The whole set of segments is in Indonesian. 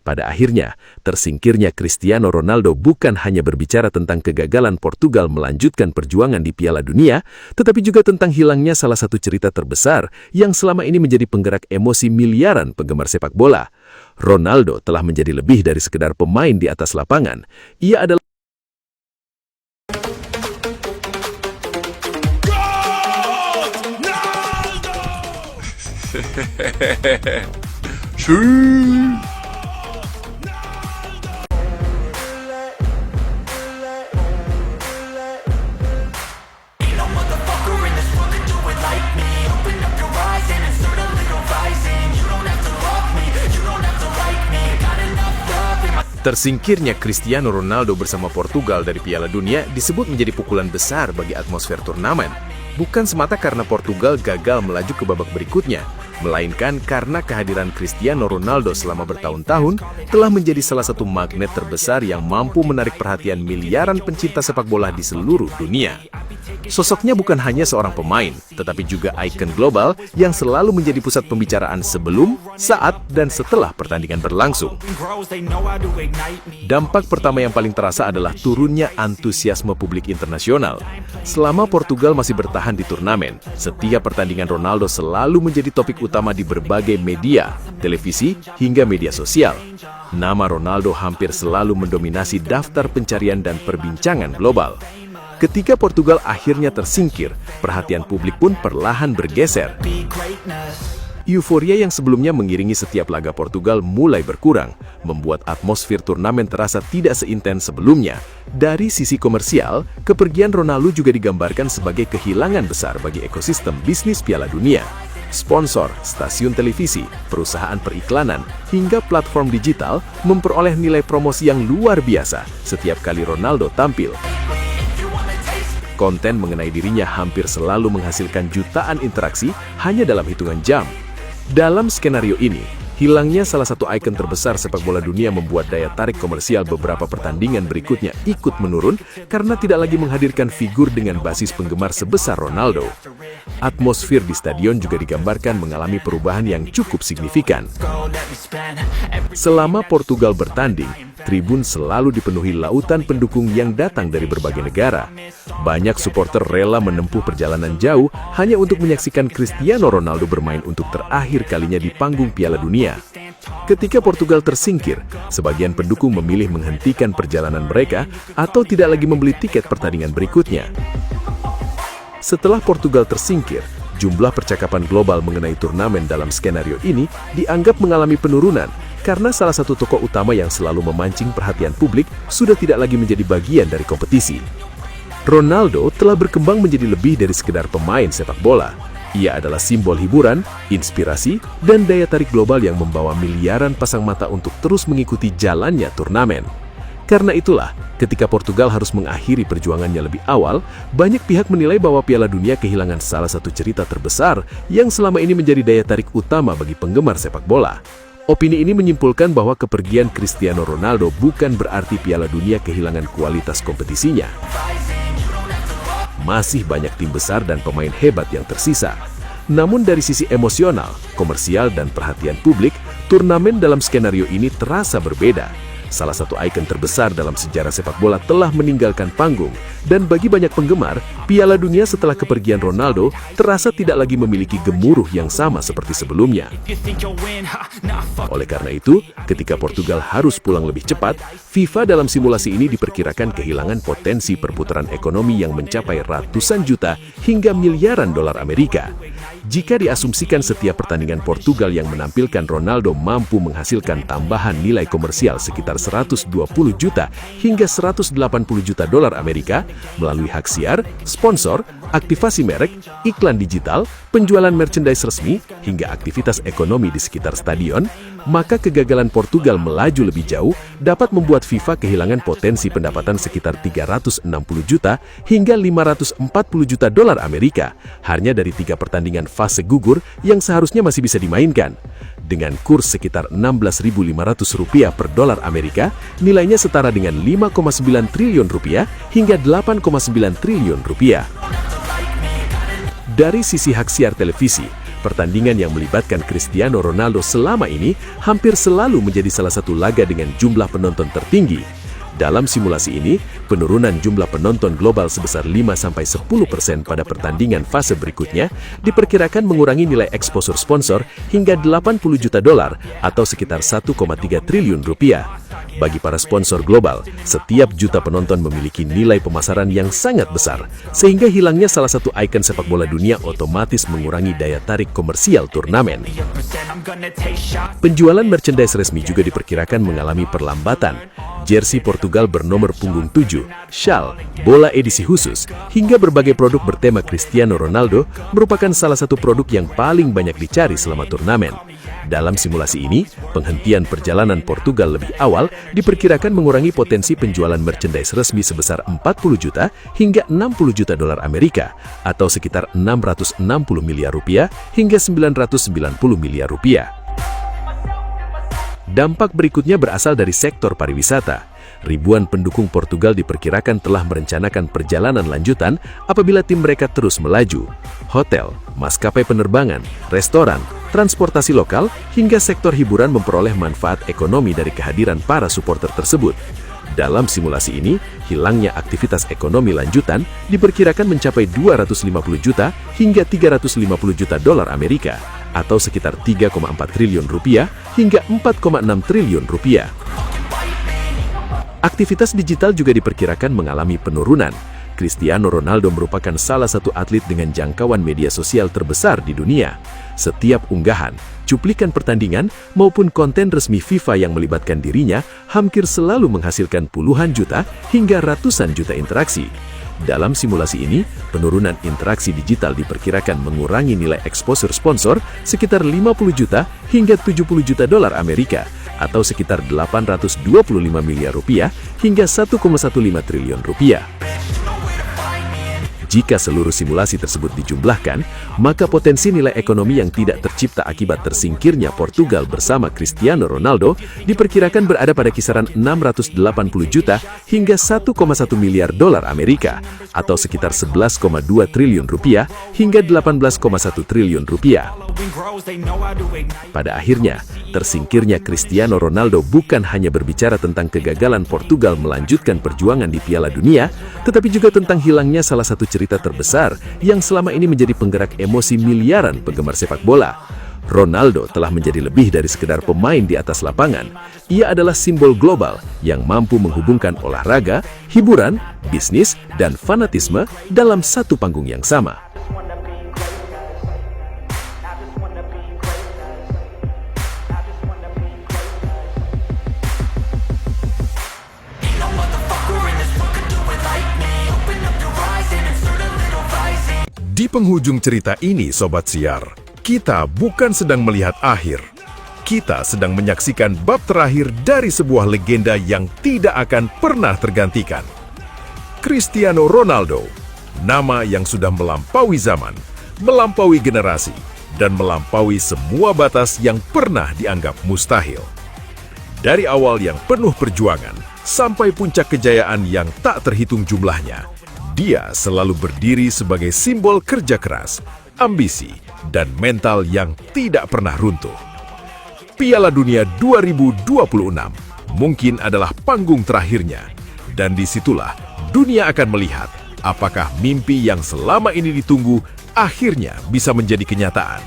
Pada akhirnya, tersingkirnya Cristiano Ronaldo bukan hanya berbicara tentang kegagalan Portugal melanjutkan perjuangan di Piala Dunia, tetapi juga tentang hilangnya salah satu cerita terbesar yang selama ini menjadi penggerak emosi miliaran penggemar sepak bola. Ronaldo telah menjadi lebih dari sekedar pemain di atas lapangan. Ia adalah tersingkirnya Cristiano Ronaldo bersama Portugal dari Piala Dunia disebut menjadi pukulan besar bagi atmosfer turnamen. Bukan semata karena Portugal gagal melaju ke babak berikutnya, melainkan karena kehadiran Cristiano Ronaldo selama bertahun-tahun telah menjadi salah satu magnet terbesar yang mampu menarik perhatian miliaran pencinta sepak bola di seluruh dunia. Sosoknya bukan hanya seorang pemain, tetapi juga ikon global yang selalu menjadi pusat pembicaraan sebelum, saat, dan setelah pertandingan berlangsung. Dampak pertama yang paling terasa adalah turunnya antusiasme publik internasional. Selama Portugal masih bertahan di turnamen, setiap pertandingan Ronaldo selalu menjadi topik utama di berbagai media, televisi, hingga media sosial. Nama Ronaldo hampir selalu mendominasi daftar pencarian dan perbincangan global. Ketika Portugal akhirnya tersingkir, perhatian publik pun perlahan bergeser. Euforia yang sebelumnya mengiringi setiap laga Portugal mulai berkurang, membuat atmosfer turnamen terasa tidak seintens sebelumnya. Dari sisi komersial, kepergian Ronaldo juga digambarkan sebagai kehilangan besar bagi ekosistem bisnis Piala Dunia. Sponsor, stasiun televisi, perusahaan periklanan, hingga platform digital memperoleh nilai promosi yang luar biasa setiap kali Ronaldo tampil. Konten mengenai dirinya hampir selalu menghasilkan jutaan interaksi hanya dalam hitungan jam. Dalam skenario ini, hilangnya salah satu ikon terbesar sepak bola dunia membuat daya tarik komersial beberapa pertandingan berikutnya ikut menurun karena tidak lagi menghadirkan figur dengan basis penggemar sebesar Ronaldo. Atmosfer di stadion juga digambarkan mengalami perubahan yang cukup signifikan. Selama Portugal bertanding, tribun selalu dipenuhi lautan pendukung yang datang dari berbagai negara. Banyak supporter rela menempuh perjalanan jauh hanya untuk menyaksikan Cristiano Ronaldo bermain untuk terakhir kalinya di panggung Piala Dunia. Ketika Portugal tersingkir, sebagian pendukung memilih menghentikan perjalanan mereka atau tidak lagi membeli tiket pertandingan berikutnya. Setelah Portugal tersingkir, jumlah percakapan global mengenai turnamen dalam skenario ini dianggap mengalami penurunan karena salah satu tokoh utama yang selalu memancing perhatian publik sudah tidak lagi menjadi bagian dari kompetisi. Ronaldo telah berkembang menjadi lebih dari sekedar pemain sepak bola. Ia adalah simbol hiburan, inspirasi, dan daya tarik global yang membawa miliaran pasang mata untuk terus mengikuti jalannya turnamen. Karena itulah, ketika Portugal harus mengakhiri perjuangannya lebih awal, banyak pihak menilai bahwa Piala Dunia kehilangan salah satu cerita terbesar yang selama ini menjadi daya tarik utama bagi penggemar sepak bola. Opini ini menyimpulkan bahwa kepergian Cristiano Ronaldo bukan berarti Piala Dunia kehilangan kualitas kompetisinya. Masih banyak tim besar dan pemain hebat yang tersisa. Namun dari sisi emosional, komersial, dan perhatian publik, turnamen dalam skenario ini terasa berbeda. Salah satu ikon terbesar dalam sejarah sepak bola telah meninggalkan panggung, dan bagi banyak penggemar, Piala Dunia setelah kepergian Ronaldo terasa tidak lagi memiliki gemuruh yang sama seperti sebelumnya. Oleh karena itu, ketika Portugal harus pulang lebih cepat, FIFA dalam simulasi ini diperkirakan kehilangan potensi perputaran ekonomi yang mencapai ratusan juta hingga miliaran dolar Amerika. Jika diasumsikan setiap pertandingan Portugal yang menampilkan Ronaldo mampu menghasilkan tambahan nilai komersial sekitar 120 juta hingga 180 juta dolar Amerika melalui hak siar, sponsor, aktivasi merek, iklan digital, penjualan merchandise resmi, hingga aktivitas ekonomi di sekitar stadion, maka kegagalan Portugal melaju lebih jauh dapat membuat FIFA kehilangan potensi pendapatan sekitar 360 juta hingga 540 juta dolar Amerika hanya dari 3 pertandingan fase gugur yang seharusnya masih bisa dimainkan. Dengan kurs sekitar Rp16.500 per dolar Amerika, nilainya setara dengan Rp5,9 triliun hingga Rp8,9 triliun. Dari sisi hak siar televisi, Pertandingan yang melibatkan Cristiano Ronaldo selama ini hampir selalu menjadi salah satu laga dengan jumlah penonton tertinggi. Dalam simulasi ini, penurunan jumlah penonton global sebesar 5-10% pada pertandingan fase berikutnya diperkirakan mengurangi nilai eksposur sponsor hingga 80 juta dolar atau sekitar 1,3 triliun rupiah. Bagi para sponsor global, setiap juta penonton memiliki nilai pemasaran yang sangat besar, sehingga hilangnya salah satu ikon sepak bola dunia otomatis mengurangi daya tarik komersial turnamen. Penjualan merchandise resmi juga diperkirakan mengalami perlambatan. Jersey Portugal bernomor punggung 7, shawl, bola edisi khusus, hingga berbagai produk bertema Cristiano Ronaldo merupakan salah satu produk yang paling banyak dicari selama turnamen. Dalam simulasi ini, penghentian perjalanan Portugal lebih awal diperkirakan mengurangi potensi penjualan merchandise resmi sebesar 40 juta hingga 60 juta dolar Amerika atau sekitar 660 miliar rupiah hingga 990 miliar rupiah. Dampak berikutnya berasal dari sektor pariwisata. Ribuan pendukung Portugal diperkirakan telah merencanakan perjalanan lanjutan apabila tim mereka terus melaju. Hotel, maskapai penerbangan, restoran, transportasi lokal, hingga sektor hiburan memperoleh manfaat ekonomi dari kehadiran para supporter tersebut. Dalam simulasi ini, hilangnya aktivitas ekonomi lanjutan diperkirakan mencapai 250 juta hingga 350 juta dolar Amerika atau sekitar 3,4 triliun rupiah hingga 4,6 triliun rupiah. Aktivitas digital juga diperkirakan mengalami penurunan. Cristiano Ronaldo merupakan salah satu atlet dengan jangkauan media sosial terbesar di dunia. Setiap unggahan, cuplikan pertandingan, maupun konten resmi FIFA yang melibatkan dirinya hampir selalu menghasilkan puluhan juta hingga ratusan juta interaksi. Dalam simulasi ini, penurunan interaksi digital diperkirakan mengurangi nilai eksposur sponsor sekitar 50 juta hingga 70 juta dolar Amerika atau sekitar 825 miliar rupiah hingga 1,15 triliun rupiah. Jika seluruh simulasi tersebut dijumlahkan, maka potensi nilai ekonomi yang tidak tercipta akibat tersingkirnya Portugal bersama Cristiano Ronaldo diperkirakan berada pada kisaran 680 juta hingga 1,1 miliar dolar Amerika atau sekitar 11,2 triliun rupiah hingga 18,1 triliun rupiah. Pada akhirnya, tersingkirnya Cristiano Ronaldo bukan hanya berbicara tentang kegagalan Portugal melanjutkan perjuangan di Piala Dunia, tetapi juga tentang hilangnya salah satu cerita terbesar yang selama ini menjadi penggerak emosi miliaran penggemar sepak bola. Ronaldo telah menjadi lebih dari sekedar pemain di atas lapangan. Ia adalah simbol global yang mampu menghubungkan olahraga, hiburan, bisnis, dan fanatisme dalam satu panggung yang sama. Di penghujung cerita ini, Sobat Siar, kita bukan sedang melihat akhir. Kita sedang menyaksikan bab terakhir dari sebuah legenda yang tidak akan pernah tergantikan. Cristiano Ronaldo, nama yang sudah melampaui zaman, melampaui generasi, dan melampaui semua batas yang pernah dianggap mustahil. Dari awal yang penuh perjuangan, sampai puncak kejayaan yang tak terhitung jumlahnya, dia selalu berdiri sebagai simbol kerja keras, ambisi, dan mental yang tidak pernah runtuh. Piala Dunia 2026 mungkin adalah panggung terakhirnya, dan disitulah dunia akan melihat apakah mimpi yang selama ini ditunggu akhirnya bisa menjadi kenyataan.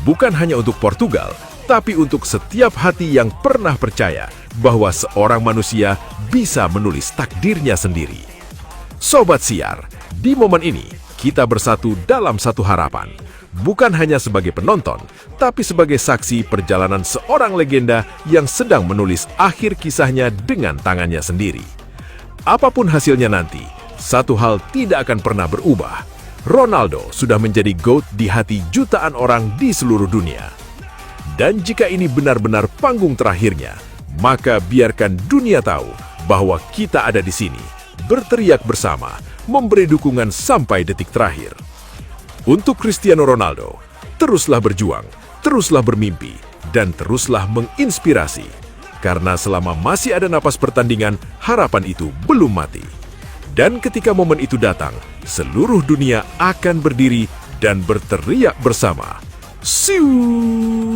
Bukan hanya untuk Portugal, tapi untuk setiap hati yang pernah percaya bahwa seorang manusia bisa menulis takdirnya sendiri. Sobat Siar, di momen ini kita bersatu dalam satu harapan. Bukan hanya sebagai penonton, tapi sebagai saksi perjalanan seorang legenda yang sedang menulis akhir kisahnya dengan tangannya sendiri. Apapun hasilnya nanti, satu hal tidak akan pernah berubah. Ronaldo sudah menjadi GOAT di hati jutaan orang di seluruh dunia. Dan jika ini benar-benar panggung terakhirnya, maka biarkan dunia tahu bahwa kita ada di sini, berteriak bersama, memberi dukungan sampai detik terakhir. Untuk Cristiano Ronaldo, teruslah berjuang, teruslah bermimpi, dan teruslah menginspirasi. Karena selama masih ada napas pertandingan, harapan itu belum mati. Dan ketika momen itu datang, seluruh dunia akan berdiri dan berteriak bersama, Siu!